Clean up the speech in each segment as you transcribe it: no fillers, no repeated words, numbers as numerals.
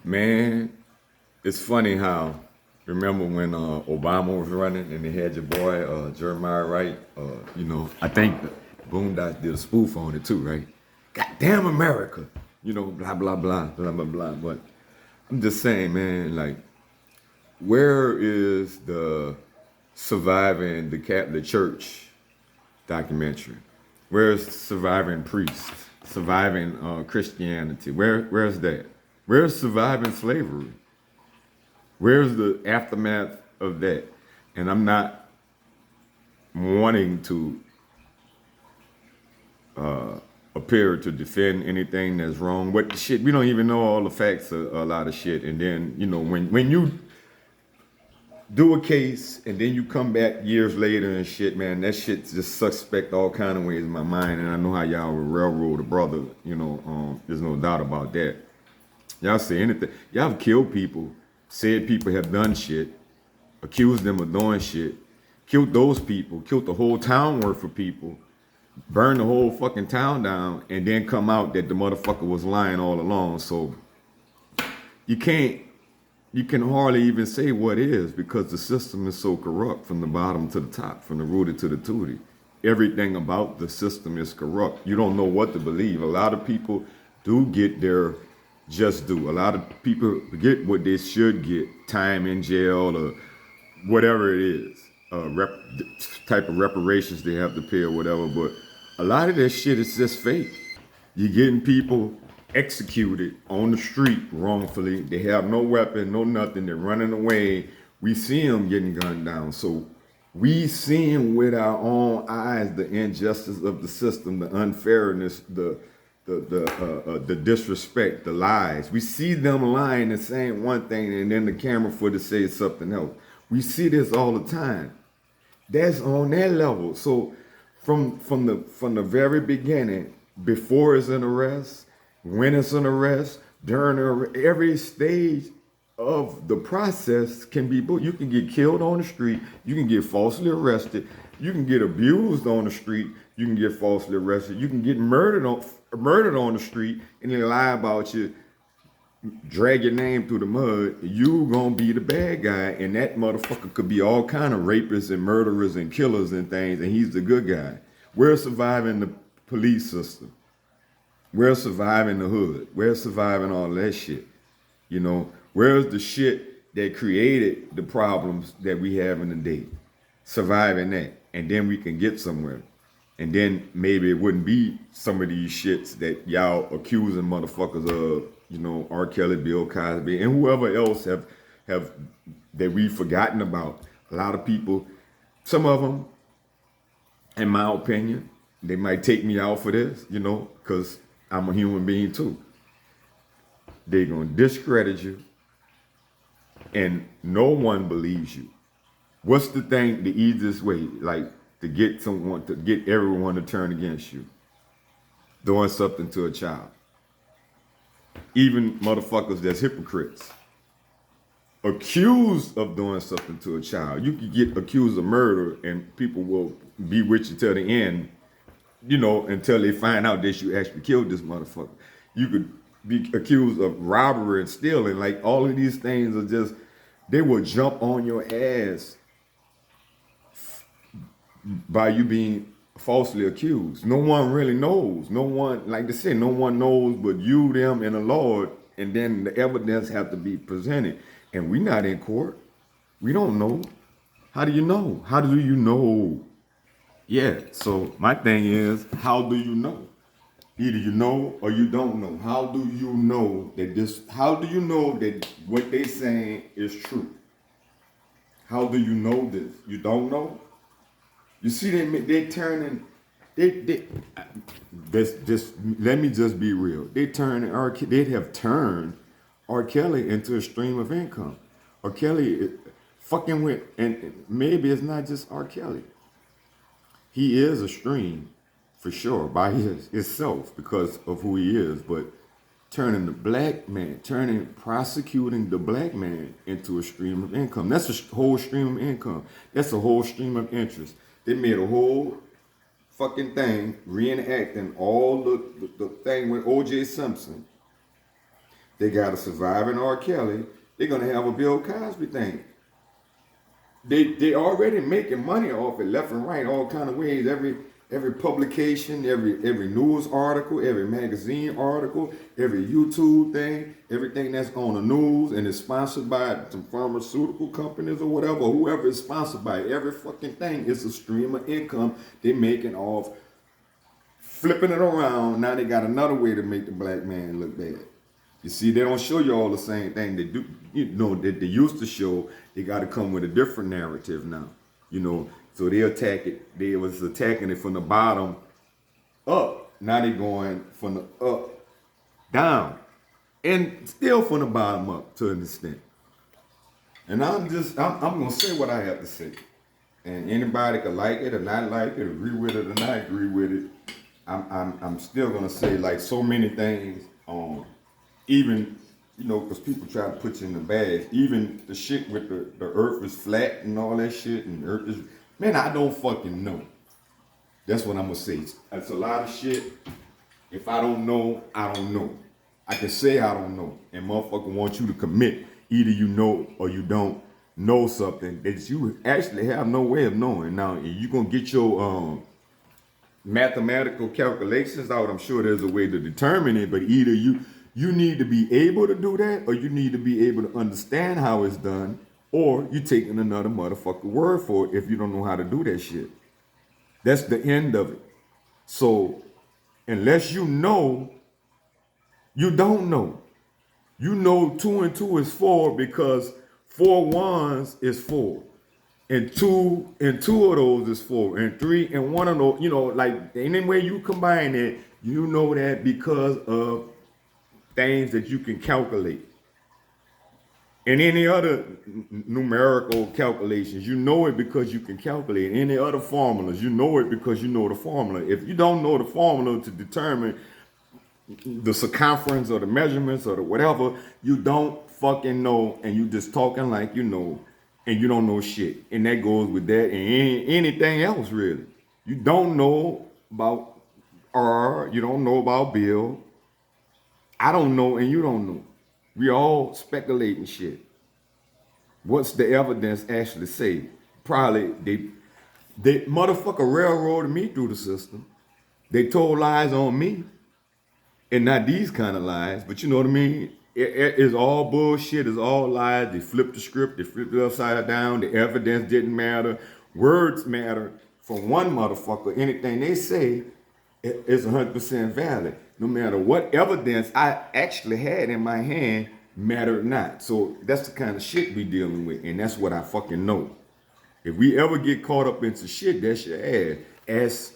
Man, it's funny how, remember when Obama was running and they had your boy Jeremiah Wright? I think Boondocks did a spoof on it too, right? Goddamn America, blah blah blah blah blah blah. But I'm just saying, man, like, where is the surviving the Catholic Church documentary? Where's surviving priests? Surviving Christianity? Where's that? Where's surviving slavery? Where's the aftermath of that? And I'm not wanting to appear to defend anything that's wrong. But shit, we don't even know all the facts of a lot of shit. And then, when you do a case and then you come back years later and shit, man, that shit just suspect all kind of ways in my mind. And I know how y'all will railroad a brother, there's no doubt about that. Y'all say anything. Y'all have killed people, said people have done shit, accused them of doing shit, killed those people, killed the whole town worth of people, burned the whole fucking town down, and then come out that the motherfucker was lying all along. So you can hardly even say what is, because the system is so corrupt from the bottom to the top, from the rooty to the tootie. Everything about the system is corrupt. You don't know what to believe. A lot of people do get their just due. A lot of people get what they should get, time in jail or whatever it is, type of reparations they have to pay or whatever. But a lot of that shit is just fake. You're getting people executed on the street wrongfully. They have no weapon, no nothing. They're running away. We see them getting gunned down. So we seeing with our own eyes the injustice of the system, the unfairness, the disrespect, the lies. We see them lying and saying one thing, and then the camera footage says something else. We see this all the time. That's on that level. So from the very beginning, before it's an arrest, when it's an arrest, during every stage of the process can be booked. You can get killed on the street. You can get falsely arrested. You can get abused on the street. You can get falsely arrested. You can get murdered on the street, and they lie about you, drag your name through the mud. You gonna be the bad guy, and that motherfucker could be all kind of rapists and murderers and killers and things, and he's the good guy. We're surviving the police system. We're surviving the hood. We're surviving all that shit. Where's the shit that created the problems that we have in the day? Surviving that. And then we can get somewhere. And then maybe it wouldn't be some of these shits that y'all accusing motherfuckers of, R. Kelly, Bill Cosby, and whoever else have that we've forgotten about. A lot of people, some of them, in my opinion, they might take me out for this, because I'm a human being too. They're going to discredit you, and no one believes you. What's the easiest way, like, to get everyone to turn against you? Doing something to a child. Even motherfuckers that's hypocrites, accused of doing something to a child. You could get accused of murder, and people will be with you till the end, until they find out that you actually killed this motherfucker. You could be accused of robbery and stealing. Like, all of these things are just, they will jump on your ass by you being falsely accused. No one really knows. No one, like they say, no one knows but you, them, and the Lord. And then the evidence have to be presented. And we not in court. We don't know. How do you know? How do you know? Yeah, so my thing is, how do you know? Either you know or you don't know. How do you know that what they saying is true? How do you know this? You don't know? You see, they turning, let me just be real. They have turned R. Kelly into a stream of income. R. Kelly fucking with, and maybe it's not just R. Kelly. He is a stream, for sure, by himself, because of who he is, but prosecuting the black man into a stream of income. That's a whole stream of income. That's a whole stream of interest. They made a whole fucking thing reenacting all the thing with O.J. Simpson They got a surviving R. Kelly. They're gonna have a Bill Cosby thing. They already making money off it left and right, all kind of ways. Every publication, every news article, every magazine article, every YouTube thing, everything that's on the news and is sponsored by some pharmaceutical companies or whatever, whoever is sponsored by every fucking thing is a stream of income they're making off flipping it around. Now they got another way to make the black man look bad. You see, they don't show you all the same thing they do, that they used to show. They got to come with a different narrative now, So they attack it. They was attacking it from the bottom up. Now they going from the up down, and still from the bottom up to an extent. And I'm gonna say what I have to say, and anybody could like it or not like it, agree with it or not agree with it. I'm still gonna say like so many things. Even, because people try to put you in the bag. Even the shit with the earth is flat and all that shit, and the earth is, man, I don't fucking know. That's what I'm gonna say. That's a lot of shit. If I don't know, I don't know. I can say I don't know, and motherfucker wants you to commit. Either you know or you don't know something that you actually have no way of knowing. Now, you gonna get your mathematical calculations out. I'm sure there's a way to determine it, but either you need to be able to do that, or you need to be able to understand how it's done, or you're taking another motherfucker word for it if you don't know how to do that shit. That's the end of it. So, unless you know, you don't know. You know 2 and 2 is 4 because 4 ones is 4. And two of those is 4. And 3 and 1 of those, like any way you combine it, you know that because of things that you can calculate. And any other numerical calculations, you know it because you can calculate. Any other formulas, you know it because you know the formula. If you don't know the formula to determine the circumference or the measurements or the whatever, you don't fucking know, and you just talking like you know, and you don't know shit. And that goes with that and anything else really. You don't know about R, you don't know about Bill. I don't know and you don't know. We all speculating shit. What's the evidence actually say? Probably they motherfucker railroaded me through the system. They told lies on me. And not these kind of lies, but you know what I mean? It's all bullshit, it's all lies. They flipped the script, they flipped it upside down, the evidence didn't matter. Words matter. For one motherfucker, anything they say is 100% valid. No matter what evidence I actually had in my hand, mattered not. So that's the kind of shit we dealing with, and that's what I fucking know. If we ever get caught up into shit, that's your ass.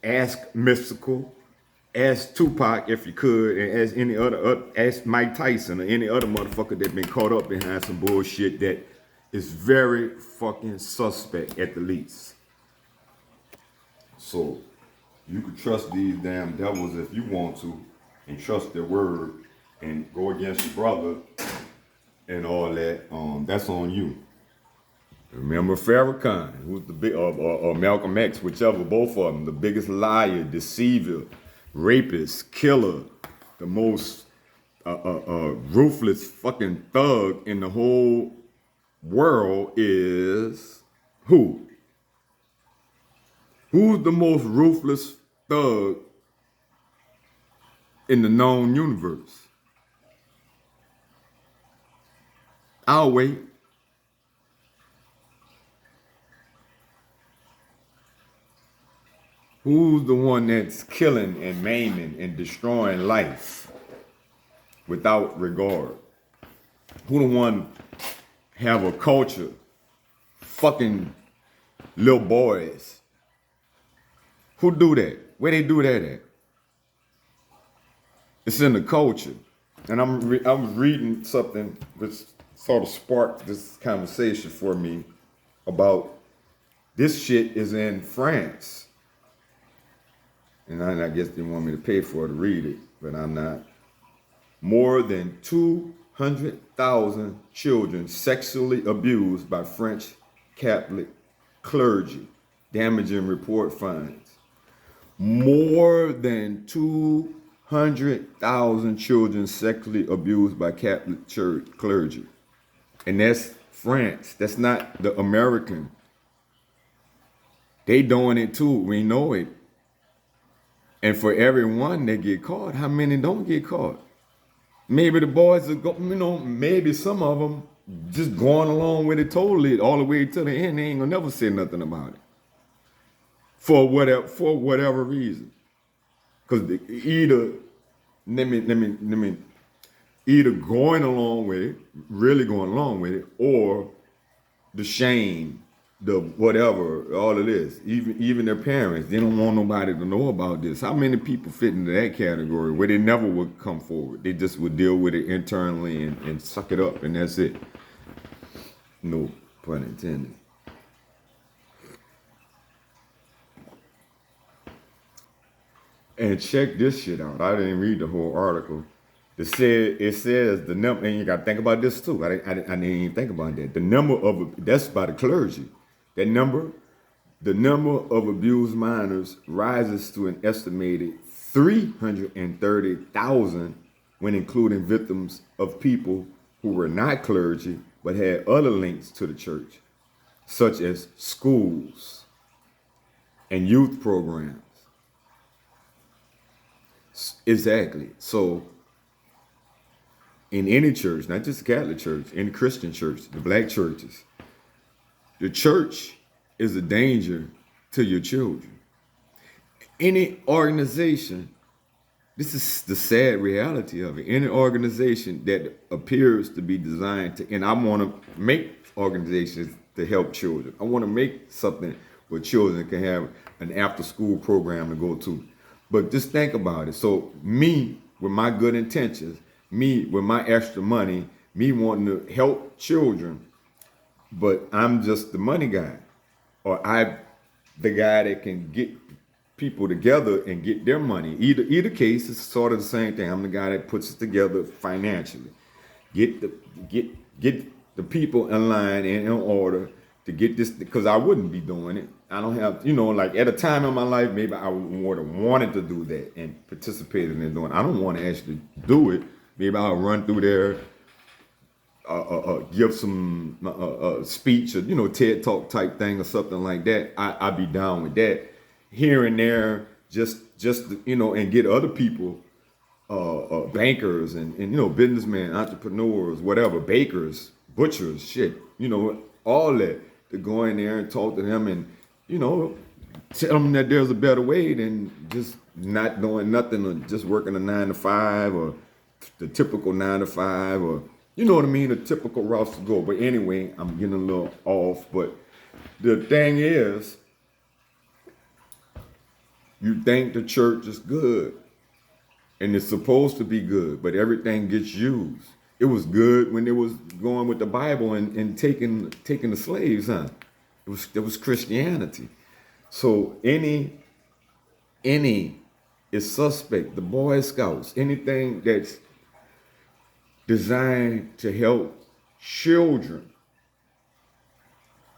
Ask Mystical, ask Tupac if you could, and ask any other, ask Mike Tyson or any other motherfucker that been caught up behind some bullshit that is very fucking suspect at the least. So you can trust these damn devils if you want to, and trust their word, and go against your brother and all that. That's on you. Remember Farrakhan, who's the big, or Malcolm X, whichever, both of them, the biggest liar, deceiver, rapist, killer, the most ruthless fucking thug in the whole world is who? Who's the most ruthless thug in the known universe? I'll wait. Who's the one that's killing and maiming and destroying life without regard? Who the one have a culture fucking little boys? Who do that? Where they do that at? It's in the culture. And I was reading something which sort of sparked this conversation for me about this shit is in France. And I guess they want me to pay for it to read it, but I'm not. More than 200,000 children sexually abused by French Catholic clergy. Damaging report finds. More than 200,000 100,000 children sexually abused by Catholic Church clergy. And that's France. That's not the American. They doing it too. We know it. And for every one that get caught, how many don't get caught? Maybe the boys are maybe some of them just going along with it totally all the way to the end. They ain't gonna never say nothing about it. For whatever reason. Because either either going along with it, really going along with it, or the shame, the whatever, all of this. Even their parents, they don't want nobody to know about this. How many people fit into that category where they never would come forward? They just would deal with it internally and suck it up, and that's it. No pun intended. And check this shit out. I didn't read the whole article. It says the number, and you got to think about this too. I didn't even think about that. The number of, that's by the clergy. The number of abused minors rises to an estimated 330,000 when including victims of people who were not clergy but had other links to the church, such as schools and youth programs. Exactly. So in any church, not just the Catholic Church, any Christian church, the black churches, the church is a danger to your children. Any organization, this is the sad reality of it, any organization that appears to be designed to, and I want to make organizations to help children. I want to make something where children can have an after-school program to go to. But just think about it. So me, with my good intentions, me with my extra money, me wanting to help children, but I'm just the money guy. Or I'm the guy that can get people together and get their money. Either case, it's sort of the same thing. I'm the guy that puts it together financially. Get the people in line and in order to get this, because I wouldn't be doing it. I don't have, like at a time in my life, maybe I would have wanted to do that and participated in doing it. I don't want to actually do it. Maybe I'll run through there, give some speech or, TED Talk type thing or something like that. I'd be down with that. Here and there, just and get other people, bankers and businessmen, entrepreneurs, whatever, bakers, butchers, shit, all that, to go in there and talk to them and, tell them that there's a better way than just not doing nothing or just working a 9 to 5 or the typical 9 to 5 or, you know what I mean, the typical routes to go. But anyway, I'm getting a little off. But the thing is, you think the church is good and it's supposed to be good, but everything gets used. It was good when it was going with the Bible and taking the slaves, huh? It was Christianity. So any is suspect. The Boy Scouts, anything that's designed to help children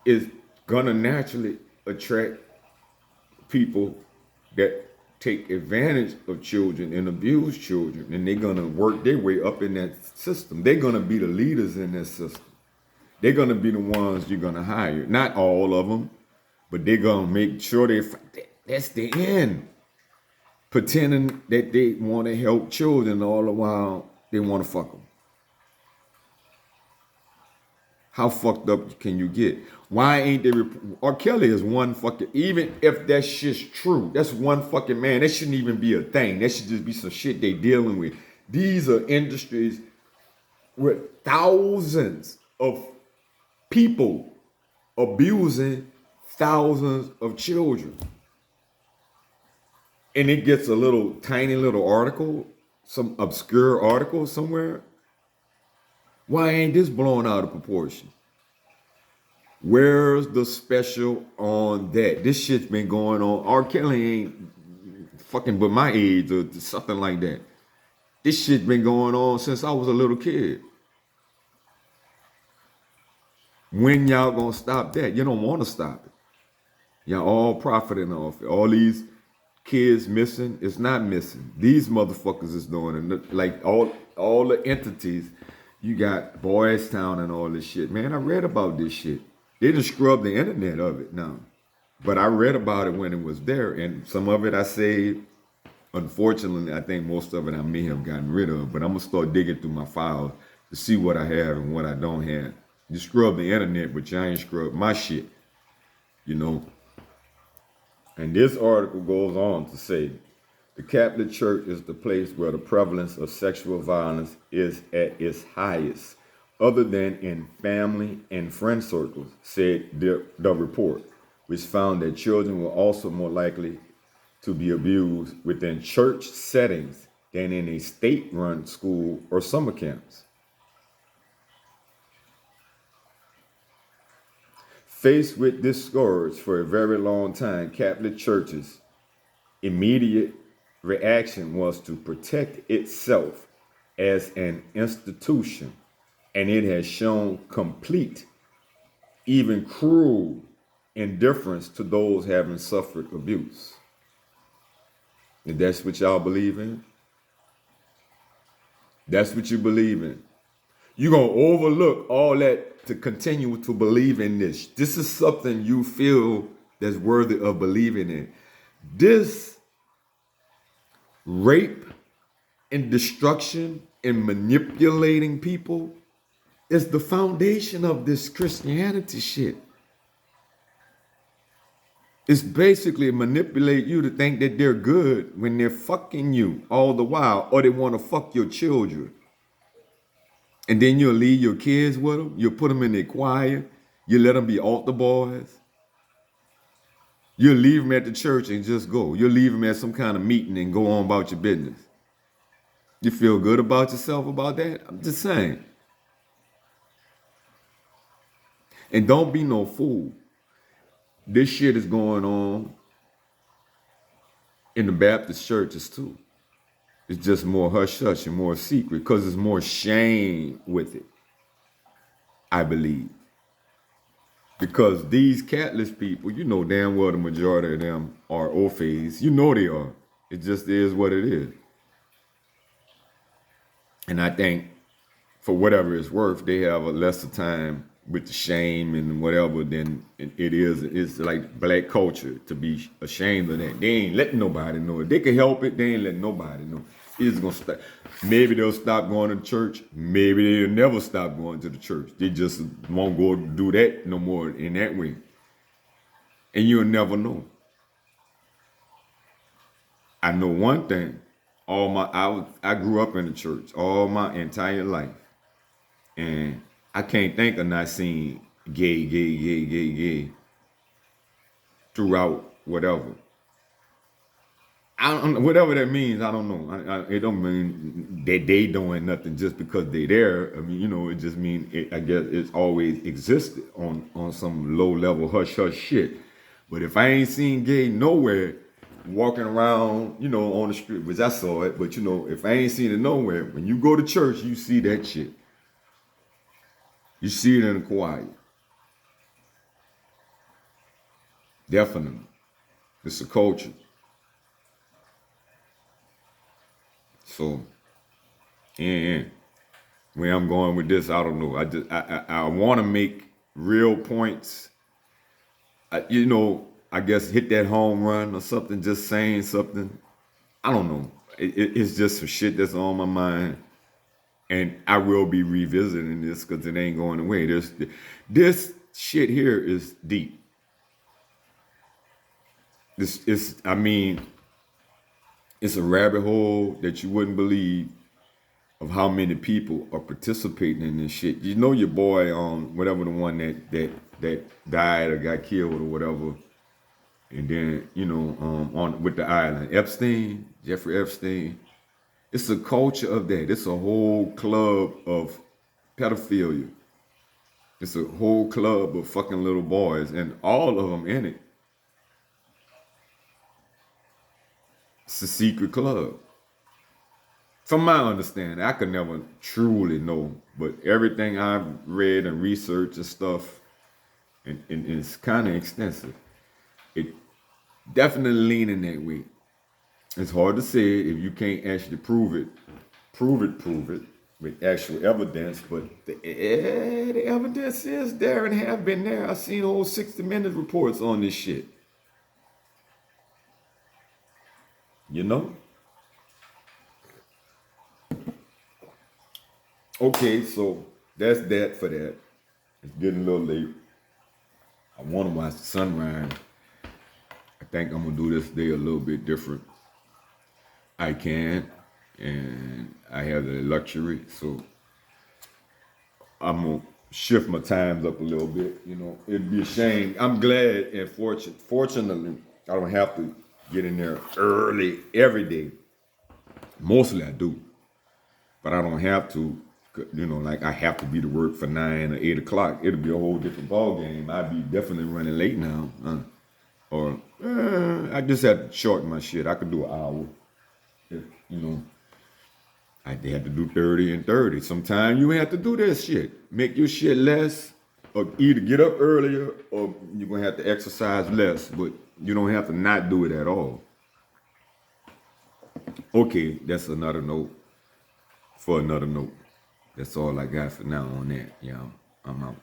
is gonna naturally attract people that take advantage of children and abuse children, and they're gonna work their way up in that system. They're gonna be the leaders in that system. They're gonna be the ones you're gonna hire. Not all of them, but they're gonna make sure that's the end. Pretending that they want to help children all the while they want to fuck them. How fucked up can you get? Why ain't they? R. Kelly is one fucking, even if that shit's true, that's one fucking man. That shouldn't even be a thing. That should just be some shit they dealing with. These are industries with thousands of people abusing thousands of children. And it gets a little tiny little article, some obscure article somewhere. Why ain't this blown out of proportion? Where's the special on that? This shit's been going on. R. Kelly ain't fucking but my age or something like that. This shit's been going on since I was a little kid. When y'all gonna stop that? You don't want to stop it. Y'all all profiting off it. All these kids missing. It's not missing. These motherfuckers is doing it. Like all the entities. You got Boys Town and all this shit. Man, I read about this shit. They just scrubbed the internet of it now. But I read about it when it was there. And some of it I saved. Unfortunately, I think most of it I may have gotten rid of. But I'm going to start digging through my files to see what I have and what I don't have. You scrub the internet, but you ain't scrub my shit. You know. And this article goes on to say, the Catholic Church is the place where the prevalence of sexual violence is at its highest, other than in family and friend circles, said the report, which found that children were also more likely to be abused within church settings than in a state-run school or summer camps. Faced with this scourge for a very long time, Catholic Church's immediate reaction was to protect itself as an institution, and it has shown complete, even cruel indifference to those having suffered abuse. And that's what y'all believe in? That's what you believe in. You're going to overlook all that to continue to believe in this. This is something you feel that's worthy of believing in. This rape and destruction and manipulating people is the foundation of this Christianity shit. It's basically manipulate you to think that they're good when they're fucking you all the while, or they want to fuck your children. And then you'll leave your kids with them. You'll put them in their choir. You let them be altar boys. You'll leave them at the church and just go. You'll leave them at some kind of meeting and go on about your business. You feel good about yourself about that? I'm just saying. And don't be no fool. This shit is going on in the Baptist churches too. It's just more hush-hush and more secret because there's more shame with it, I believe. Because these Catholic people, you know damn well the majority of them are Orpheus. You know they are. It just is what it is. And I think for whatever it's worth, they have a lesser time with the shame and whatever than it is. It's like black culture to be ashamed of that. They ain't letting nobody know it. They can help it. They ain't letting nobody know. It's gonna stop. Maybe they'll stop going to the church. Maybe they'll never stop going to the church. They just won't go do that no more in that way. And you'll never know. I know one thing. I grew up in the church all my entire life. And I can't think of not seeing gay throughout whatever. I don't, whatever that means, I don't know. It don't mean that they doing nothing just because they there. I mean, you know, it just means I guess it's always existed on some low level hush hush shit. But if I ain't seen gay nowhere walking around, you know, on the street, which I saw it, but you know, if I ain't seen it nowhere, when you go to church, you see that shit. You see it in the choir. Definitely. It's a culture. So, yeah. Where I'm going with this, I don't know. I want to make real points. You know, I guess hit that home run or something, just saying something. I don't know. It's just some shit that's on my mind. And I will be revisiting this because it ain't going away. This shit here is deep. It's a rabbit hole that you wouldn't believe of how many people are participating in this shit. You know your boy, whatever the one that died or got killed or whatever, and then you know on with the island, Jeffrey Epstein. It's a culture of that. It's a whole club of pedophilia. It's a whole club of fucking little boys, and all of them in it. It's a secret club. From my understanding, I could never truly know, but everything I've read and researched and stuff, and it's kind of extensive. It definitely leaning that way. It's hard to say if you can't actually prove it with actual evidence. But the evidence is there and have been there. I've seen whole 60-minute reports on this shit. You know? Okay, so that's that for that. It's getting a little late. I want to watch the sunrise. I think I'm gonna do this day a little bit different. I can, and I have the luxury, so I'm gonna shift my times up a little bit. You know, it'd be a shame. I'm glad and fortunately, I don't have to get in there early every day. Mostly I do, but I don't have to. You know, like I have to be to work for 9 or 8 o'clock. It'll be a whole different ball game. I'd be definitely running late now, or I just had to shorten my shit. I could do an hour. If, you know, I had to do 30 and 30. Sometimes you have to do that shit. Make your shit less, or either get up earlier, or you're gonna have to exercise less. But you don't have to not do it at all. Okay, that's another note for another note. That's all I got for now on that. Yeah, I'm out.